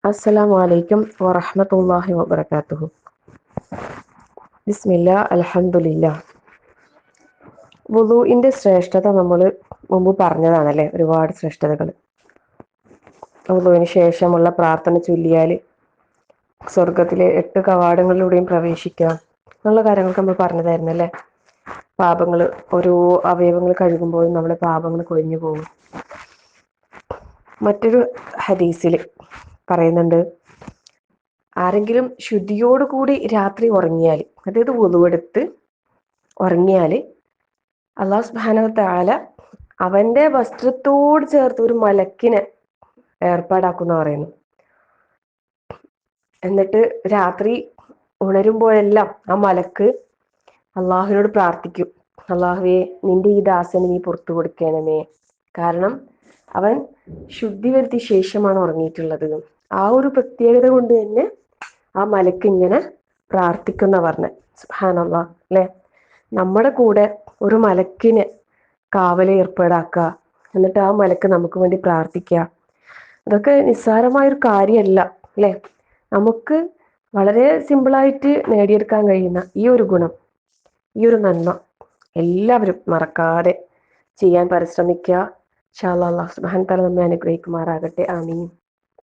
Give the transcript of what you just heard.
അസ്സലാമു അലൈക്കും വറഹ്മത്തുള്ളാഹി വബറകാതുഹു. ബിസ്മില്ലാ അൽഹംദുലില്ലാ. വുളൂഇന്റെ ശ്രേഷ്ഠത നമ്മൾ മുമ്പ് പറഞ്ഞതാണല്ലേ, ഒരുപാട് ശ്രേഷ്ഠതകൾ. വുളൂഇന് ശേഷമുള്ള പ്രാർത്ഥന ചൊല്ലിയാൽ സ്വർഗത്തിലെ 8 കവാടങ്ങളിലൂടെയും പ്രവേശിക്കാം എന്നുള്ള കാര്യങ്ങളൊക്കെ നമ്മൾ പറഞ്ഞതായിരുന്നു അല്ലേ. പാപങ്ങൾ, ഓരോ അവയവങ്ങൾ കഴുകുമ്പോഴും നമ്മുടെ പാപങ്ങൾ കൊഴിഞ്ഞു പോകും. മറ്റൊരു ഹദീസിൽ പറയുന്നുണ്ട്, ആരെങ്കിലും ശുദ്ധിയോടുകൂടി രാത്രി ഉറങ്ങിയാൽ, അതായത് വുളുവെടുത്ത് ഉറങ്ങിയാൽ അല്ലാഹു സുബ്ഹാനഹു വ തആല അവന്റെ വസ്ത്രത്തോട് ചേർത്ത് ഒരു മലക്കിനെ ഏർപ്പാടാക്കുന്ന പറയുന്നു. എന്നിട്ട് രാത്രി ഉണരുമ്പോഴെല്ലാം ആ മലക്ക് അള്ളാഹുവിനോട് പ്രാർത്ഥിക്കും, അള്ളാഹുവേ, നിന്റെ ഈ ദാസന് നീ പുറത്തു കൊടുക്കണമേ, കാരണം അവൻ ശുദ്ധി വരുത്തിയ ശേഷമാണ് ഉറങ്ങിയിട്ടുള്ളത്. ആ ഒരു പ്രത്യേകത കൊണ്ട് തന്നെ ആ മലക്ക് ഇങ്ങനെ പ്രാർത്ഥിക്കുന്ന പറഞ്ഞ. സുബ്ഹാനല്ലാഹ് അല്ലെ. നമ്മുടെ കൂടെ ഒരു മലക്കിനെ കാവലെ ഏർപ്പാടാക്കുക, എന്നിട്ട് ആ മലക്ക് നമുക്ക് വേണ്ടി പ്രാർത്ഥിക്കുക, അതൊക്കെ നിസ്സാരമായൊരു കാര്യമല്ല അല്ലെ. നമുക്ക് വളരെ സിമ്പിളായിട്ട് നേടിയെടുക്കാൻ കഴിയുന്ന ഈ ഒരു ഗുണം, ഈ ഒരു നന്മ എല്ലാവരും മറക്കാതെ ചെയ്യാൻ പരിശ്രമിക്കുക. ഇൻഷാ അല്ലാഹ്, അല്ലാഹു സുബ്ഹാനഹു വ തആല നമ്മെ അനുഗ്രഹിക്കുമാറാകട്ടെ. ആമീൻ.